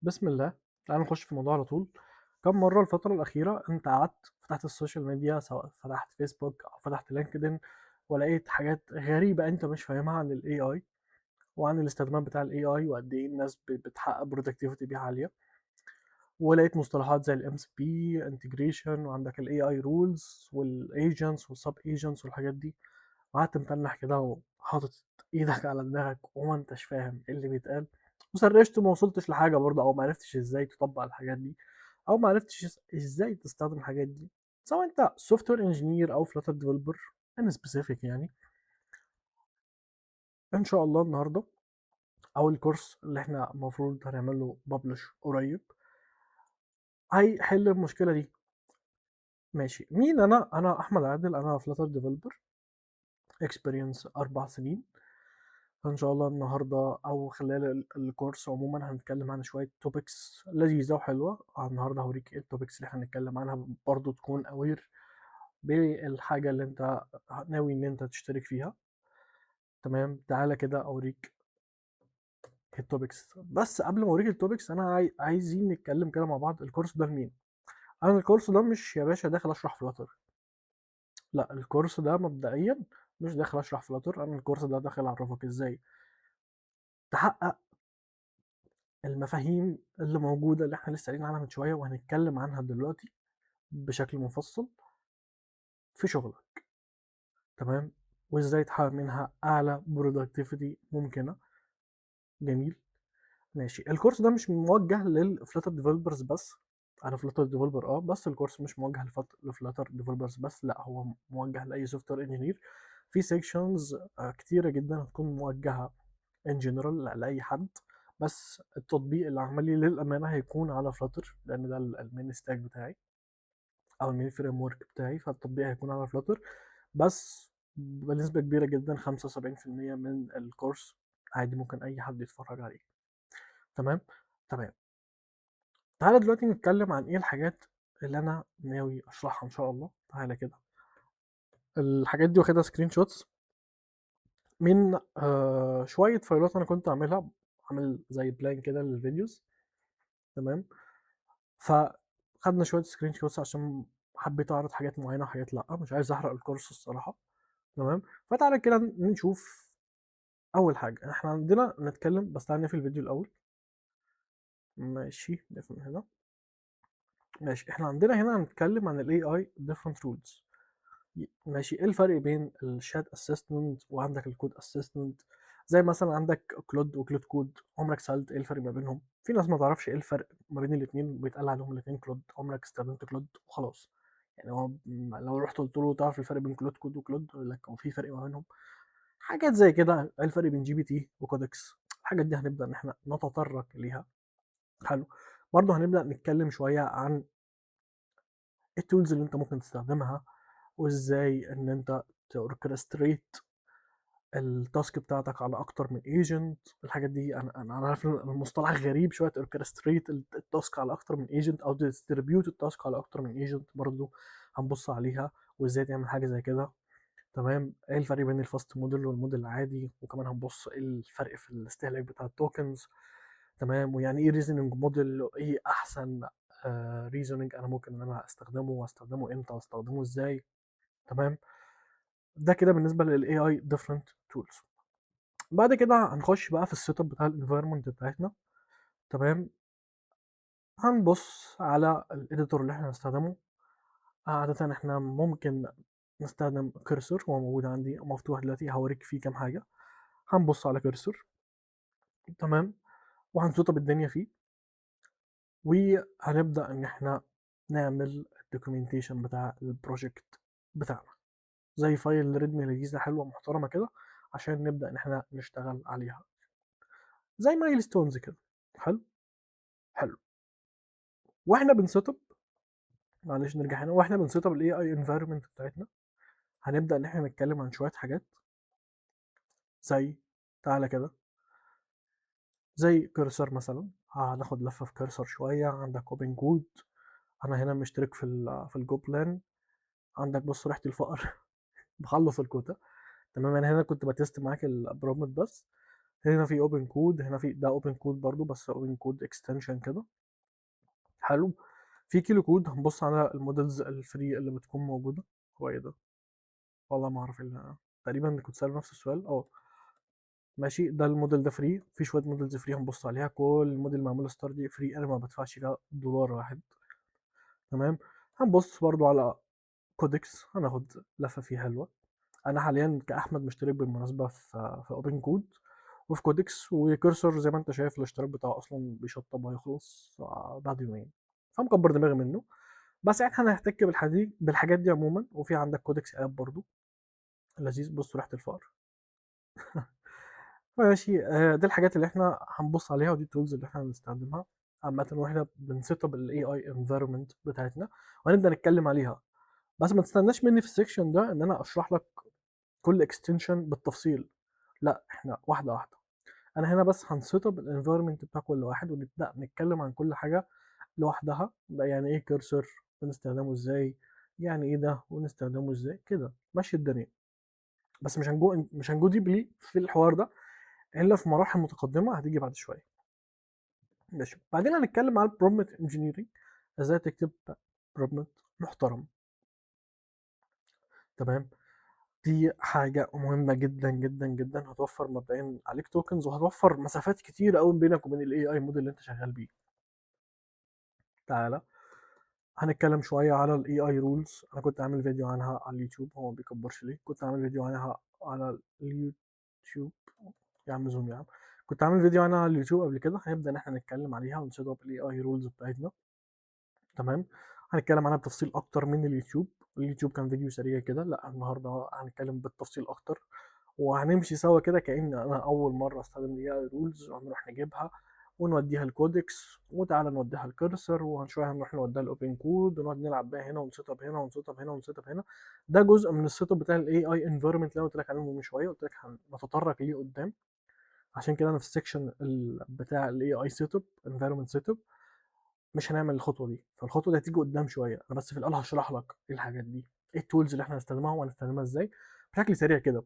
بسم الله. تعالى نخش في الموضوع على طول. كم مرة الفترة الأخيرة أنت قعدت فتحت السوشيال ميديا، سواء فتحت فيسبوك أو فتحت لينكدين، ولقيت حاجات غريبة أنت مش فاهمها عن ال AI وعن الاستخدامات بتاع ال AI وقد إيه الناس بتحقق productivity بيها عالية، ولقيت مصطلحات زي ال MCP integration وعندك ال AI rules وال agents وال sub agents والحاجات دي، وقعدت متنح كده وحاطط ايدك على دماغك وما انتش فاهم ايه اللي بيتقال، وسرشت وما وصلتش لحاجه برضه، او ما عرفتش ازاي تطبق الحاجات دي، او ما عرفتش ازاي تستخدم الحاجات دي، سواء انت سوفت وير انجينير او فلاتر ديفلوبر ان سبيسيفيك يعني. ان شاء الله النهارده او الكورس اللي احنا المفروض هنعمله ببلش قريب هيحل المشكله دي. ماشي، مين انا احمد عادل، انا فلاتر ديفلوبر اكسبيرينس 4 سنين. فإن شاء الله النهاردة أو خلال الكورس عموما هنتكلم عن شوية توبكس لذيذة وحلوة. النهاردة هوريك ايه التوبكس اللي احنا هنتكلم عنها، برضو تكون أوير بالحاجة اللي انت ناوي ان انت تشترك فيها. تمام، تعالى كده أوريك التوبكس. بس قبل ما أوريك التوبكس أنا عايزين نتكلم كده مع بعض. الكورس ده لمين؟ أنا الكورس ده مش يا باشا داخل أشرح فلاتر، لا، الكورس ده مبدئيا مش داخل أشرح فلاتر. أنا الكورس ده داخل أعرفك ازاي تحقق المفاهيم اللي موجودة اللي احنا لسه قايلين عنها من شوية وهنتكلم عنها دلوقتي بشكل مفصل في شغلك. تمام، وازاي تحقق منها اعلى برودكتيفيتي ممكنة. جميل. ماشي، الكورس ده مش موجه للفلاتر ديفلوبرز بس. انا فلاتر ديفلوبر بس الكورس مش موجه لفلاتر ديفلوبرز بس، لا، هو موجه لاي سوفت وير انجينير. في سيكشنز كتيرة جدا هتكون موجهة ان جنرال لاي حد، بس التطبيق العملي للامانه هيكون على فلاتر لان ده المين ستاك بتاعي او المين فريم ورك بتاعي، فالتطبيق هيكون على فلاتر. بس بنسبه كبيره جدا 75% من الكورس عادي ممكن اي حد يتفرج عليه. تمام. تمام، تعالى دلوقتي نتكلم عن ايه الحاجات اللي انا ناوي اشرحها ان شاء الله. تعالى كده، الحاجات دي واخدها سكرين شوتس من شويه فايلات انا كنت عاملها، عامل زي بلان كده للفيديوز. تمام، فخدنا شويه سكرين شوتس عشان حبيت اعرض حاجات معينه وحاجات لا، مش عايز احرق الكورس الصراحه. تمام، فتعالى كده نشوف. اول حاجه احنا عندنا نتكلم، بس تعالى نقفل الفيديو الاول. ماشي، نقفل من هنا. ماشي، احنا عندنا هنا هنتكلم عن الاي اي different rules. ماشي، ايه الفرق بين الشات اسيستنت وعندك الكود اسيستنت؟ زي مثلا عندك كلود وكلود كود، عمرك سألت ايه الفرق ما بينهم؟ في ناس ما تعرفش ايه الفرق ما بين الاثنين، بيتقال عليهم الاثنين كلود، عمرك استخدمت كلود وخلاص. يعني هو لو رحت قلت له تعرف الفرق بين كلود كود وكلود، يقول لك هو في فرق ما بينهم. حاجات زي كده، ايه الفرق بين جي بي تي وكودكس؟ الحاجات دي هنبدأ ان احنا نتطرق ليها. حلو. برضه هنبدأ نتكلم شوية عن التولز اللي انت ممكن تستخدمها، وازاي ان انت توركستريت التاسك بتاعتك على اكتر من ايجنت. الحاجات دي انا عارف ان المصطلح غريب شويه، اوركستريت التاسك على اكتر من ايجنت او ديستريبيوت التاسك على اكتر من ايجنت، برضو هنبص عليها وازاي تعمل حاجه زي كده. تمام، ايه الفرق بين الفاست موديل والموديل العادي، وكمان هنبص ايه الفرق في الاستهلاك بتاع التوكنز. تمام، ويعني ايه ريزونينج موديل، ايه احسن ريزونينج انا ممكن ان انا استخدمه، واستخدمه امتى، واستخدمه ازاي. تمام، ده كده بالنسبه للاي اي different tools. بعد كده هنخش بقى في السيت اب بتاع الانفايرمنت بتاعتنا. تمام، هنبص على الاديتور اللي احنا هنستخدمه. عادة احنا ممكن نستخدم كرسور، هو موجود عندي مفتوح دلوقتي، هوريك فيه كام حاجة. هنبص على كرسور. تمام، وهنسيت اب الدنيا فيه، وهنبدأ ان احنا نعمل الدوكيومنتيشن بتاع البروجكت بتاعنا، زي فايل ريدمي لذيذة حلوة محترمة كده، عشان نبدأ ان احنا نشتغل عليها زي مايل ستونز كده. حلو. حلو، واحنا بنسيت اب، معلش نرجع هنا، واحنا بنسيت اب الاي اي انفايرمنت بتاعتنا، هنبدا ان احنا نتكلم عن شويه حاجات زي، تعالى كده، زي كرسر مثلا. هناخد لفه في كرسر شويه. عندك اوبن كود، انا هنا مشترك في الجو بلان. عندك بص ريحه الفقر بخلص الكوتا. تمام، انا هنا كنت بتست معاك البرومت بس. هنا في اوبن كود، هنا في ده اوبن كود برضو بس اوبن كود اكستنشن كده. حلو. في كيلو كود هنبص على المودلز الفري اللي بتكون موجوده. هو ايه ده؟ والله ما اعرف تقريبا كنت سأل نفس السؤال. ماشي، ده الموديل ده فري. في شويه موديلز فري هنبص عليها، كل موديل معمول ستار دي فري، انا ما بدفعش فيها دولار واحد. تمام. هنبص برضو على كودكس، هناخد لفه فيه حلوه. انا حاليا كاحمد مشترك بالمناسبه في اوبن كود وفي كودكس وكرسر، زي ما انت شايف الاشتراك بتاعه اصلا بيشطب وهيخلص بعد يومين، فمكبر دماغي منه. بس احنا هنحتك بالحاجات دي عموما. وفي عندك كودكس اب برضو لذيذ، بص ريحه الفقر. ماشي. دي الحاجات اللي احنا هنبص عليها، ودي التولز اللي احنا هنستخدمها عامة واحنا بنسيت اب الاي اي انفايرمنت بتاعتنا، وهنبدا نتكلم عليها. بس ما تستناش مني في السكشن ده ان انا اشرح لك كل اكستنشن بالتفصيل، لا احنا واحده واحده. انا هنا بس هنسيت اب الانفايرمنت بتاع كل واحد، ونبدا نتكلم عن كل حاجه لوحدها. ده يعني ايه كيرسر، بنستخدمه ازاي، يعني ايه ده ونستخدمه ازاي كده، ماشي الدنيا. بس مش هنجو ديبلي في الحوار ده الا في مراحل متقدمه هتيجي بعد شويه. ماشي. بعدين هنتكلم على البرومبت انجينيرنج، ازاي تكتب برومبت محترم. تمام. دي حاجة مهمة جدا جدا جدا، هتوفر مبدئيا عليك توكنز، وهتوفر مسافات كتير قوي بينك وبين الاي اي موديل اللي انت شغال بيه. تعالى هنتكلم شوية على الاي اي رولز. انا كنت عامل فيديو عنها على اليوتيوب، هو ما بيكبرش ليه، كنت عامل فيديو عنها على اليوتيوب. يا عم زوم يا عم. كنت عامل فيديو عنها على اليوتيوب قبل كده، هنبدأ ان احنا نتكلم عليها ونسيت اب الاي اي رولز بتاعتنا. تمام. هنتكلم عنها بتفصيل اكتر من اليوتيوب. اليوتيوب كان فيديو سريع كده، لا النهارده هنتكلم بالتفصيل اكتر، وهنمشي سوا كده كأن انا اول مره استخدم الاي رولز، وهنروح نجيبها ونوديها الكودكس، وتعالى نوديها الكرسر، وشويه هنروح نوديها الاوبن كود، ونقعد نلعب بيها هنا ونسيت اب هنا ونسيت اب هنا ونسيت اب هنا. ده جزء من السيت اب بتاع الاي اي انفيرمنت اللي انا قلت لك عليه من شويه، قلت لك هنتطرق ليه قدام. عشان كده انا في السكشن بتاع الاي اي سيت اب انفيرمنت سيت اب مش هنعمل الخطوه دي، فالخطوه دي هتيجي قدام شويه. انا بس في الاول هشرح لك ايه الحاجات دي، ايه التولز اللي احنا هنستخدمها وهنستخدمها ازاي بشكل سريع كده.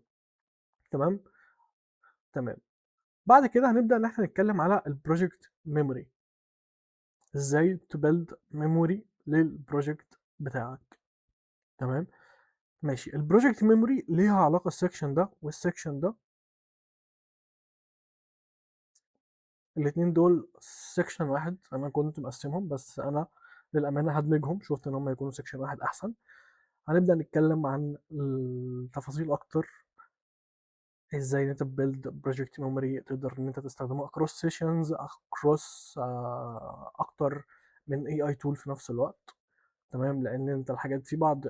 تمام. تمام. بعد كده هنبدا ان احنا نتكلم على البروجكت ميموري، ازاي تبلد ميموري للبروجكت بتاعك. تمام. ماشي. البروجكت ميموري ليها علاقه السكشن ده والسكشن ده، الاتنين دول سكشن واحد. انا كنت مقسمهم بس انا للامانه هدمجهم، شفت ان هم يكونوا سكشن واحد احسن. هنبدا نتكلم عن التفاصيل اكتر، ازاي ان انت تبيلد بروجكت ميموري تقدر ان انت تستخدمه اكروس سيشنز، اكروس اكتر من اي اي تول في نفس الوقت. تمام. لان انت الحاجات في بعض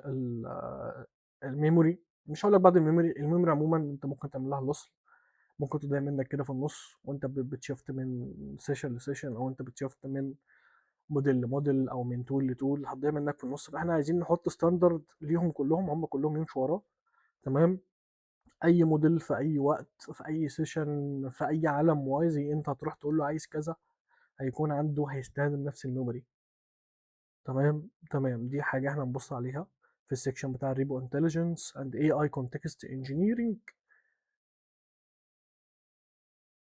الميموري، مش هقول لك بعض الميموري عموما انت ممكن تعمل لها لوس، ممكن تضيع منك كده في النص وانت بتشفت من سيشن لسيشن، او انت بتشفت من موديل لموديل او من تول لتول، هتضيع منك في النص. فاحنا عايزين نحط ستاندرد ليهم كلهم، هم كلهم يمشوا وراه. تمام. اي موديل في اي وقت في اي سيشن في اي عالم موازي انت هتروح تقول له عايز كذا، هيكون عنده هيستخدم نفس الميموري. تمام. تمام. دي حاجه احنا نبص عليها في السكشن بتاع الريبو انتليجنس اند اي اي كونتكست انجينيرنج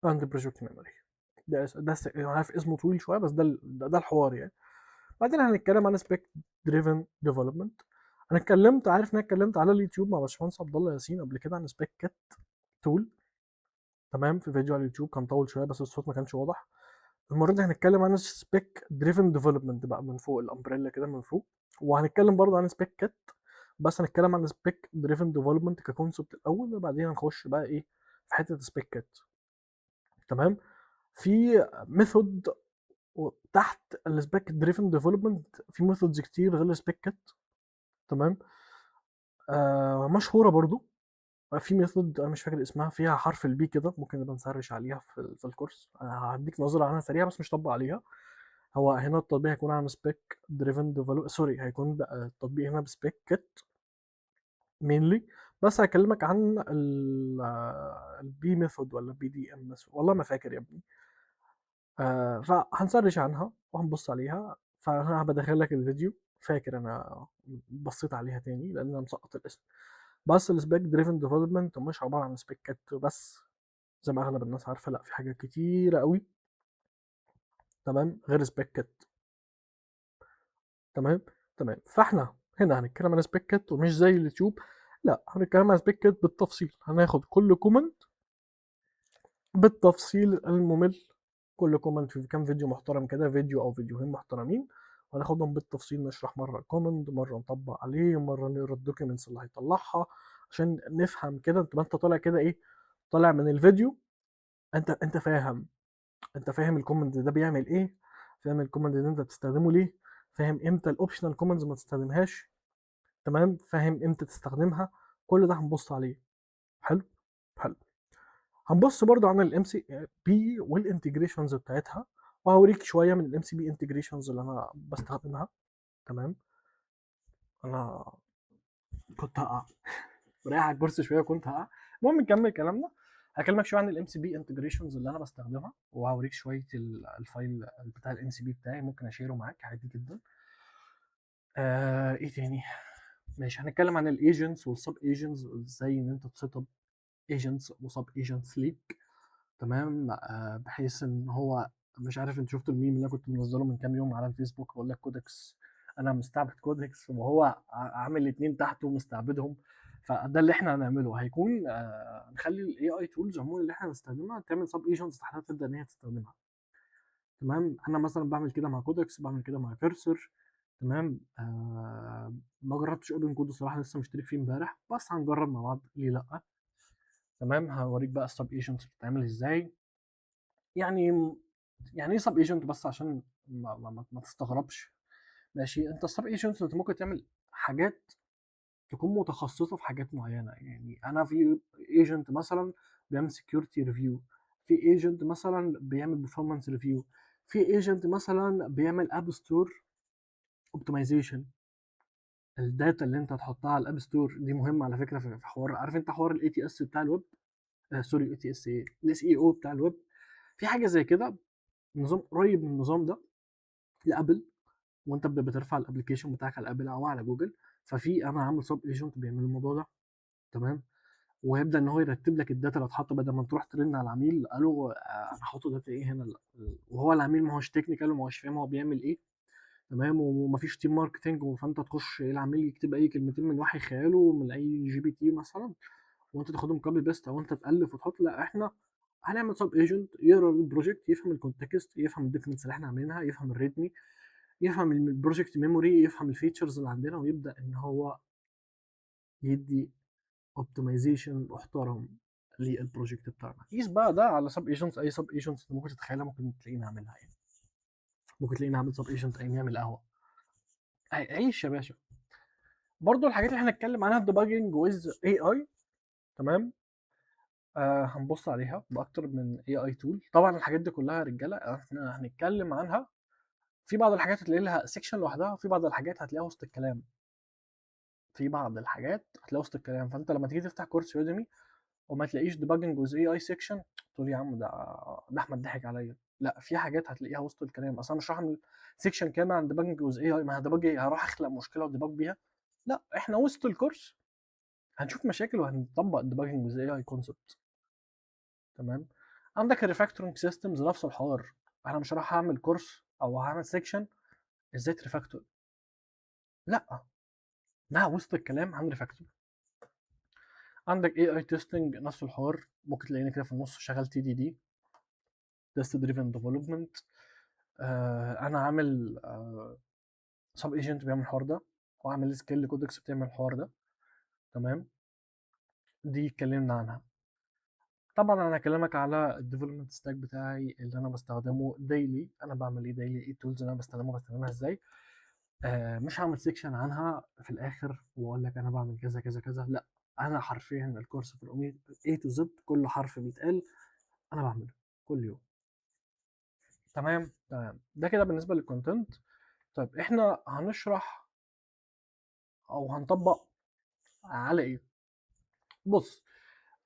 اند بروجكت ميموري. انا عارف اسمه طويل شويه بس ده الحوار يعني. بعدين هنتكلم عن سبيك دريفن ديفلوبمنت. انا اتكلمت، عارف ان انا اتكلمت على اليوتيوب مع باشمهندس عبد الله ياسين قبل كده عن سبيك كات تول. تمام. في فيديو على اليوتيوب كان طول شويه بس الصوت ما كانش واضح. المره دي هنتكلم عن سبيك دريفن ديفلوبمنت بقى من فوق الامبريلا كده من فوق. وهنتكلم برضه عن سبيك كات، بس هنتكلم عن سبيك دريفن ديفلوبمنت ككونسبت الاول، وبعدين هنخش بقى ايه في حته سبيك كات. تمام. في ميثود تحت السبيك دريفن ديفلوبمنت، في ميثودز كتير غير السبيك كات. تمام. مشهوره برضو. في ميثود انا مش فاكر اسمها، فيها حرف البي كده، ممكن نبقى نسرش عليها في الكورس. انا هديك نظره عنها سريعه بس مش طبق عليها. هو هنا التطبيق هيكون عن سبيك دريفن ديفلوب، سوري هيكون بقى التطبيق هنا بسبيك كات مينلي. بس هكلمك عن البي ميثود ولا بي دي ام، والله ما فاكر يا ابني. فهنسرش عنها وهنبص عليها، فانا بدخل لك الفيديو. فاكر انا بصيت عليها تاني لان انا مسقط الاسم. بس السبيك دريفن ديفلوبمنت مش عباره عن سبيكات بس، زي ما اغلب الناس عارفه، لا في حاجات كتيره قوي تمام غير سبيك كيت. تمام. تمام، فاحنا هنا هنتكلم عن سبيك كيت ومش زي اليوتيوب، لا هنتكلم عن سبيك كيت بالتفصيل، هناخد كل كومنت بالتفصيل الممل، كل كومنت في كام فيديو محترم كده، فيديو او فيديوهين محترمين، وهناخدهم بالتفصيل، نشرح مره الكومنت، مره نطبق عليه، مره نقرا الدوكيومنتس اللي هيطلعها عشان نفهم كده. انت طالع كده ايه، طالع من الفيديو انت فاهم، انت فاهم الكومنت ده بيعمل ايه، فاهم الكومنت ده انت بتستخدمه ليه، فاهم امتى الاوبشنال كومنتس ما تستخدمهاش، تمام، فاهم امتى تستخدمها، كل ده هنبص عليه. حلو. حلو. هنبص برضو عن الام سي بي والانتجريشنز بتاعتها، وهوريك شويه من الام سي بي انتجريشنز اللي انا بستخدمها. تمام. انا كنت هقع، رايح على الكرسي شويه كنت هقع. المهم نكمل كلامنا. هكلمك شويه عن الام سي بي انتجريشنز اللي انا بستخدمها، وهوريك شويه الفايل بتاع الام سي بي بتاعي، ممكن اشيره معاك عادي جدا. ايه تاني؟ ماشي، هنتكلم عن الايجنتس والسب ايجنتس، ازاي ان انت تسيت اب ايجنتس وسب ايجنتس ليك. تمام. بحيث ان هو، مش عارف انت شفت الميم اللي انا كنت منزله من كام يوم على الفيسبوك، بقول لك كودكس، انا مستعبد كودكس وهو عامل اتنين تحته مستعبدهم. فده اللي احنا هنعمله، هيكون نخلي الاي اي تولز عموما اللي احنا هنستخدمها تعمل سب ايجنتس تحتها، تبدا ان هي تستخدمها. تمام. انا مثلا بعمل كده مع كودكس، بعمل كده مع كيرسر. تمام. ما جربتش اوبن كود الصراحه، لسه مشترك فيه امبارح، بس هنجرب مع بعض ليه لا. تمام. هوريك بقى السب ايجنتس بتتعمل ازاي. يعني يعني ايه سب ايجنت بس عشان ما تستغربش. ماشي، انت السب ايجنت انت ممكن تعمل حاجات تكون متخصصه في حاجات معينه. يعني انا في ايجنت مثلا بيعمل سكيورتي ريفيو، في ايجنت مثلا بيعمل performance ريفيو، في ايجنت مثلا بيعمل اب ستور اوبتمايزيشن. الداتا اللي انت هتحطها على الاب ستور دي مهمه على فكره، في حوار، عارف انت حوار الاي تي اس بتاع الويب، سوري الاي تي اس ايه، الاس اي او بتاع الويب. في حاجه زي كده، نظام قريب من النظام ده لابل، وانت بترفع الابلكيشن بتاعك على ابل او على جوجل. ففي انا عامل سب ايجنت بيعمل الموضوع ده. تمام. ويبدا ان هو يرتب لك الداتا اللي هتحط، بدل ما تروح ترن على العميل قالوا انا هحط داتا ايه هنا، وهو العميل ما هوش تكنيكال وما هوش فاهم هو بيعمل ايه. تمام. ومفيش تيم ماركتنج، فانت تخش العميل يكتب اي كلمتين من وحي خياله من اي جي بي تي مثلا، وانت تاخدهم كوبي بيست او انت تالف وتحط. لا، احنا هنعمل سب ايجنت يقرا البروجكت، يفهم الكونتكست، يفهم الدوكيومنتس اللي احنا عاملينها، يفهم الريدمي، يفهم البروجكت ميموري، يفهم الفيتشرز اللي عندنا، ويبدا ان هو يدي اوبتمايزيشن محترم للبروجكت بتاعنا. قيس بقى ده على سب ايجنتس، اي سب ايجنتس ممكن تتخيلها ممكن تلاقيني اعملها يعني. ممكن تلاقيني اعمل سب ايجنت اي يعمل قهوه، عيش يا باشا. برضو الحاجات اللي احنا هنتكلم عنها، الديباجنج ويز اي اي. تمام. هنبص عليها باكتر من اي اي تول. طبعا الحاجات دي كلها يا رجاله احنا هنتكلم عنها، في بعض الحاجات هتلاقي لها سيكشن لوحدها، وفي بعض الحاجات هتلاقيها وسط الكلام، في بعض الحاجات هتلاقيها وسط الكلام. فانت لما تيجي تفتح كورس يوديمي وما تلاقيش ديباجنج ويز اي اي سيكشن، تقول يا عم ده احمد ضحك عليا. لا، في حاجات هتلاقيها وسط الكلام. اصلا مش راح اعمل سيكشن كامل عن ديباجنج ويز اي اي، ما ديباج هروح اخلق مشكله وديباج بيها. لا، احنا وسط الكورس هنشوف مشاكل وهنطبق الديباجنج ويز اي اي كونسبت. تمام. عندك الريفاكتورنج سيستمز نفس الحوار، انا مش راح اعمل كورس او هعمل سيكشن ازاي تريفاكتور، لا، ده وسط الكلام عن ريفاكتور. عندك اي اي تيستنج نفس الحوار، ممكن تلاقيني كده في النص شغال تي دي دي، تيست دريفن ديفلوبمنت. انا عامل سب ايجنت بيعمل الحوار ده، وعامل سكيل كودكس بتعمل الحوار ده. تمام. دي اتكلمنا عنها. طبعا انا هكلمك على الديفلوبمنت ستاك بتاعي اللي انا بستخدمه دايلي. انا بعمل ايه دايلي، ايه التولز اللي انا بستخدمها ازاي. مش هعمل سيكشن عنها في الاخر واقول لك انا بعمل كذا كذا كذا، لا، انا حرفيا الكورس في الامي A to Z، كل حرف بيتقال انا بعمله كل يوم. تمام. تمام، ده كده بالنسبه للكونتنت. طيب احنا هنشرح او هنطبق على ايه. بص،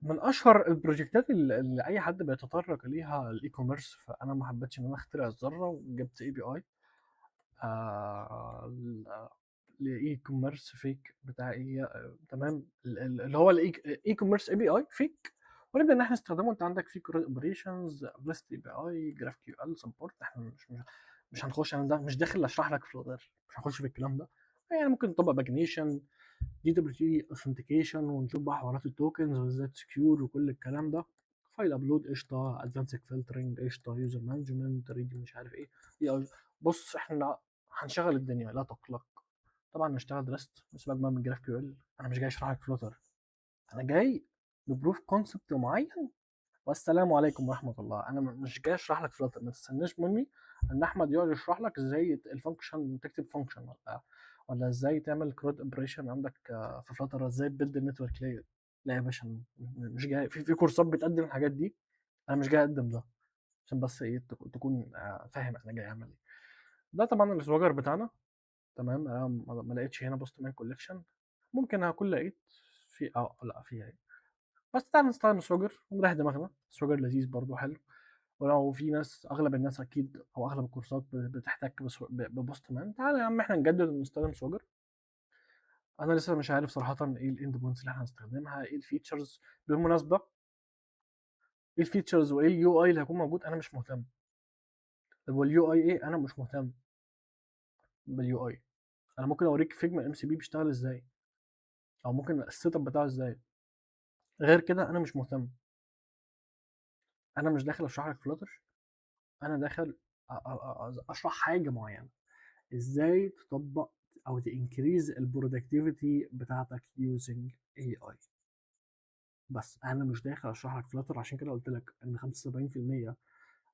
من اشهر البروجكتات اللي اي حد بيتطرق ليها الاي كوميرس، فانا ما حبيتش ان انا اخترع الذره وجبت اي بي اي لاي كوميرس فيك بتاع ايه. تمام. اللي هو الاي كوميرس اي بي اي فيك، ونبدا ان احنا نستخدمه. انت عندك في كروت اوبريشنز، ريست اي بي اي، جراف كيو ال سبورت. احنا مش هنخش، انا ده مش داخل اشرح لك فلوتر، مش هنخش في الكلام ده. يعني ممكن نطبق باجنيشن، دي دبليو تي اوثنتيكيشن، ونشوف بقى حوارات التوكنز وازاي تسكيور وكل الكلام ده. فايل ابلود قشطه، ادفانسد فلترنج قشطه، يوزر مانجمنت ريدي مش عارف ايه. بص احنا هنشغل الدنيا لا تقلق. طبعا نشتغل ريست، سيبك بقى من جراف كيو ال، انا مش جاي اشرح لك فلوتر، انا جاي نبروف كونسبت معين. والسلام عليكم ورحمه الله. انا مش جاي اشرح لك فلاتر، ما تستناش مني ان احمد يقعد يشرح لك ازاي الفانكشن تكتب فانكشن، ولا ازاي تعمل كرود اوبريشن عندك في فلاتر، ازاي تبيلد النتورك لاير. لا يا باشا، مش جاي في كورسات بتقدم الحاجات دي، انا مش جاي اقدم ده. عشان بس ايه تكون فاهم انا جاي اعمل ايه. ده طبعا السواجر بتاعنا. تمام، انا ما لقيتش هنا بوست مان كوليكشن. ممكن اكون لقيت في لا فيها ايه. بس تعالى نستخدم سوجر ونريح دماغنا. سوجر لذيذ برضو حلو. ولو في ناس، اغلب الناس اكيد او اغلب الكورسات بتحتك ببوست مان، تعالى يا عم احنا نجدد ونستخدم سوجر. انا لسه مش عارف صراحه ايه الاند بوينتس اللي احنا هنستخدمها، ايه الفيتشرز بالمناسبه، ايه الفيتشرز وايه اليو اي اللي هيكون موجود. انا مش مهتم. طب واليو اي ايه؟ انا مش مهتم باليو اي. انا ممكن اوريك فيجما ام سي بي بيشتغل ازاي، او ممكن السيت اب بتاعه ازاي. غير كده انا مش مهتم. انا مش داخل اشرح لك فلاتر، انا داخل اشرح حاجه معينه، ازاي تطبق او تنكريز البرودكتيفيتي بتاعتك using AI. بس انا مش داخل اشرح لك فلاتر. عشان كده قلت لك ان 75%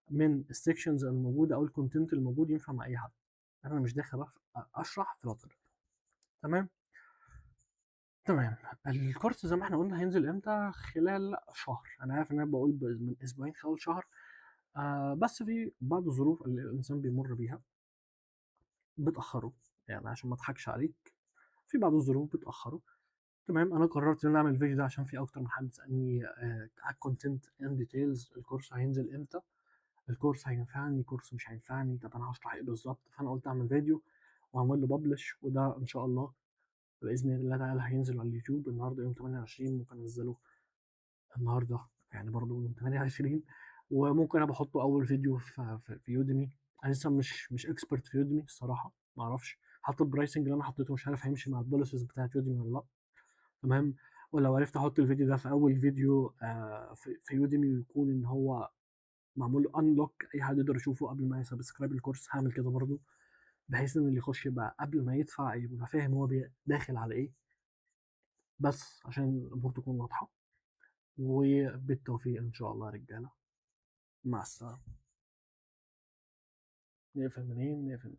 من السكشنز الموجوده او الكونتنت الموجود ينفع مع اي حد. انا مش داخل اشرح فلاتر. تمام. تمام. الكورس زي ما احنا قلنا هينزل امتى؟ خلال شهر. انا عارف ان انا بقول من اسبوعين، خلال شهر. بس في بعض الظروف اللي الانسان بيمر بيها بتاخره. يعني عشان ما اضحكش عليك، في بعض الظروف بتاخره. تمام. انا قررت ان انا اعمل الفيديو ده عشان في اكتر من حد سالني على الكونتنت ان ديتيلز. الكورس هينزل امتى؟ الكورس هينفعني؟ كورس مش هينفعني؟ طب انا هشرح ايه بالظبط؟ فانا قلت اعمل فيديو واعمل له ببلش، وده ان شاء الله باذن الله تعالى هينزل على اليوتيوب النهارده يوم 28. ممكن انزله النهارده يعني برضه يوم 28. وممكن انا بحطه اول فيديو في يوديمي. انا لسه مش اكسبرت في يوديمي الصراحه، ما اعرفش. حتى البرايسنج اللي انا حطيته مش عارف هيمشي مع البوليسز بتاعت يوديمي ولا لا. تمام. ولو عرفت احط الفيديو ده في اول فيديو في يوديمي، ويكون ان هو معمول له انلوك، اي حد يقدر يشوفه قبل ما يسبسكرايب الكورس، هعمل كده برضو. بحيث ان اللي يخش يبقى قبل ما يدفع يبقى فاهم هو داخل على ايه. بس عشان الامور تكون واضحه. وبالتوفيق ان شاء الله يا رجاله. مع السلامه. نقفل منين؟ نقفل